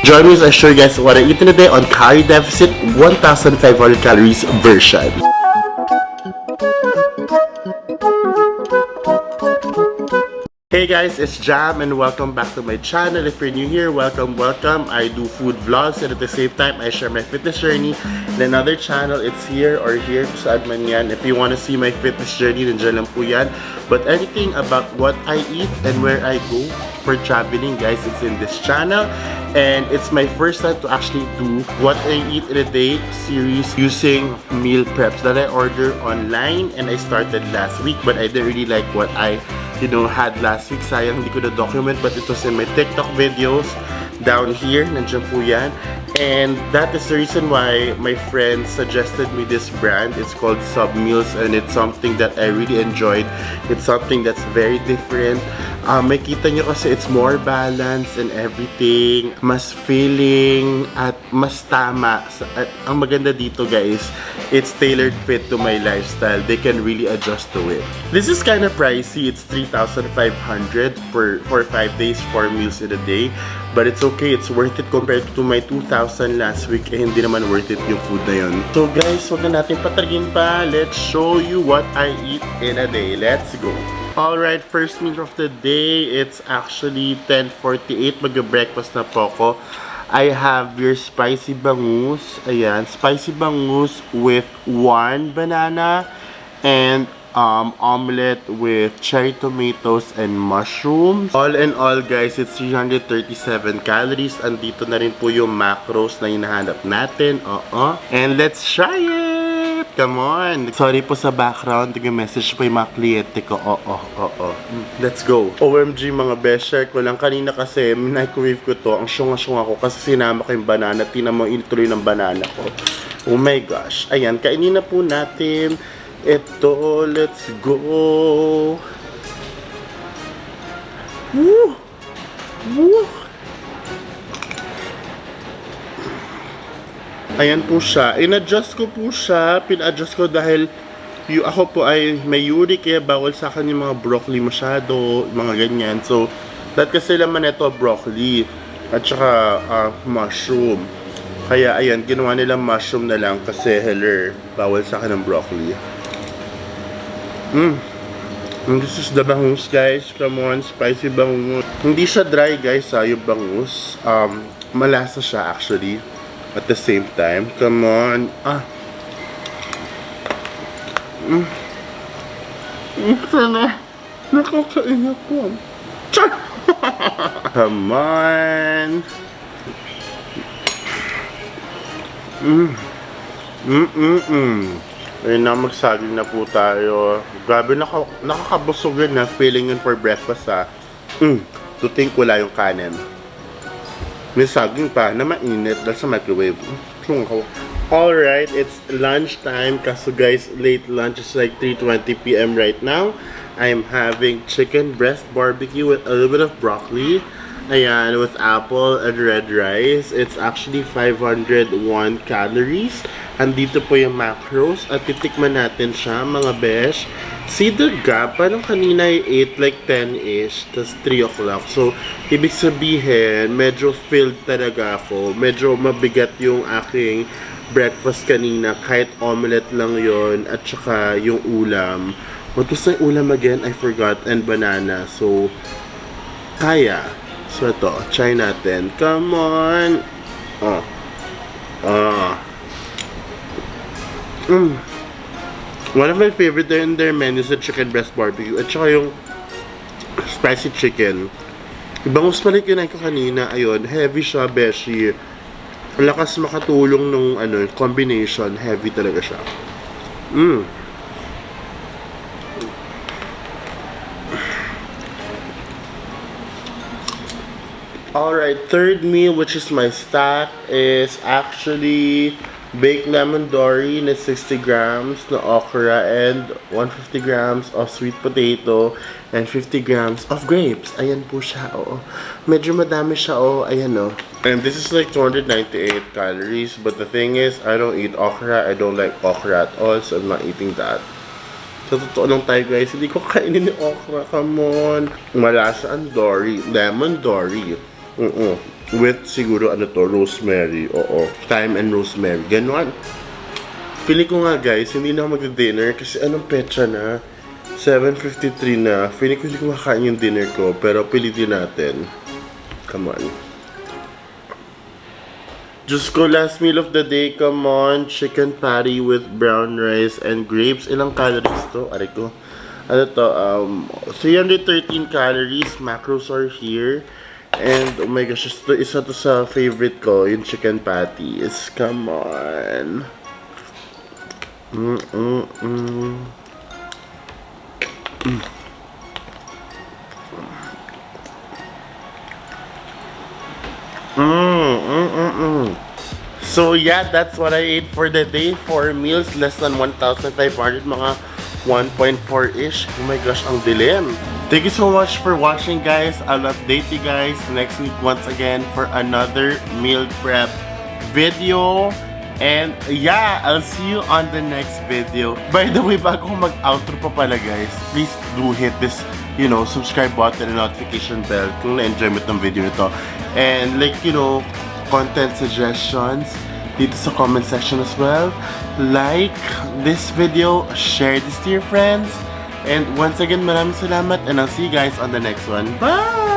Join me as I show you guys what I eat in a day on calorie deficit 1,500 calories version. Hey guys, it's Jam and welcome back to my channel. If you're new here, welcome. I do food vlogs and at the same time, I share my fitness journey in another channel. It's here or here, saan man yan. If you want to see my fitness journey, nandiyan lang po yan. But anything about what I eat and where I go for traveling, guys, it's in this channel. And it's my first time to actually do what I eat in a day series using meal preps that I ordered online and I started last week. But I didn't really like what I had last week. Sayang hindi ko na-document, but it was in my TikTok videos down here. Nandiyan po yan. And that is the reason why my friend suggested me this brand. It's called Sub Meals and it's something that I really enjoyed. It's something that's very different. Makita nyo kasi it's more balanced and everything. Mas filling at mas tama. At ang maganda dito, guys, it's tailored fit to my lifestyle. They can really adjust to it. This is kind of pricey. It's 3,500 for 5 days, 4 meals in a day. But it's okay. It's worth it compared to my 2,000 last week. Eh, hindi naman worth it yung food na yun. So guys, wag na natin patargin pa. Let's show you what I eat in a day. Let's go. Alright, first meal of the day, it's actually 10:48. Mag-breakfast na po ako. I have your spicy bangus. Ayan, spicy bangus with 1 banana and omelette with cherry tomatoes and mushrooms. All in all, guys, it's 337 calories. Andito na rin po yung macros na hinahanap natin. And let's try it! Come on! Sorry po sa background. Nag-message po yung mga kliyente ko. Let's go. OMG mga best, share ko lang. Kanina kasi, microwave ko to. Ang syunga-syunga ko kasi sinama ko yung banana. Tingnan mo, inituloy ng banana ko. Oh my gosh. Ayan, kainin na po natin. Ito, let's go. Woo! Woo! Ayan po siya. In-adjust ko po siya. Pin-adjust ko dahil ako po ay may uric kaya bawal sa akin yung mga broccoli masyado, mga ganyan. So, that kasi laman ito broccoli at saka mushroom. Kaya ayan, ginawa nila mushroom na lang kasi heller, bawal sa akin ng broccoli. This is the bangus, guys. Come on, spicy bangus. Hindi siya dry, guys, yung bangus. Malasa siya actually. At the same time, come on. Sana. Nakakain ako. Char! Come on. Ayun na, magsaging na po tayo. Grabe, nakakabusog yun na feeling yun for breakfast, ha. To think wala yung kanin. May saging pa na mainit dahil sa microwave. Alright, it's lunchtime. Kaso guys, late lunch is like 3:20 p.m. right now. I'm having chicken breast barbecue with a little bit of broccoli. Ayan, with apple and red rice. It's actually 501 calories. Andito po yung macros. At titikman natin siya, mga besh. See the gap? Parang kanina I ate like 10-ish. Tas 3 o'clock. So, ibig sabihin, medyo filled talaga ako. Medyo mabigat yung aking breakfast kanina. Kahit omelette lang yon at saka yung ulam. What was the ulam again? I forgot. And banana. So, kaya. So, ito. Try natin. Come on. One of my favorite in their menu is the chicken breast barbecue. At saka yung spicy chicken. Bangus pa rin kinain ko kanina. Ayun. Heavy siya, beshi. Lakas makatulong nung combination. Heavy talaga siya. Alright, third meal, which is my stack, is actually baked lemon dory na 60 grams na okra and 150 grams of sweet potato and 50 grams of grapes. Ayan po siya, oo. Medyo madami siya, oo. Ayan, oh. And this is like 298 calories, but the thing is, I don't eat okra. I don't like okra at all, so I'm not eating that. Sa totoo lang tayo guys, hindi ko kainin yung okra. Come on. Malasa ang dory. Lemon dory. With siguro ano to, rosemary. Oo. Thyme and rosemary. Ganon. Feeling ko nga guys, hindi na ako mag-dinner kasi anong petsa na? 7:53 na. Feeling ko hindi ko makain yung dinner ko, pero pilitin natin. Come on. Diyos ko, last meal of the day, come on. Chicken patty with brown rice and grapes. Ilang calories to? Aray ko. Ano to? 313 calories. Macros are here. And, oh my gosh, isa to sa favorite ko, yung chicken patties. Come on. So yeah, that's what I ate for the day. 4 meals, less than 1,500, mga 1.4-ish. Oh my gosh, ang dilim. Thank you so much for watching guys. I'll update you guys next week once again for another meal prep video. And yeah, I'll see you on the next video. By the way, bago ko mag-outro pa pala guys, please do hit this, subscribe button and notification bell kung na-enjoy mo itong video nito. And like, content suggestions dito sa comment section as well. Like this video, share this to your friends. And once again, maraming salamat and I'll see you guys on the next one. Bye!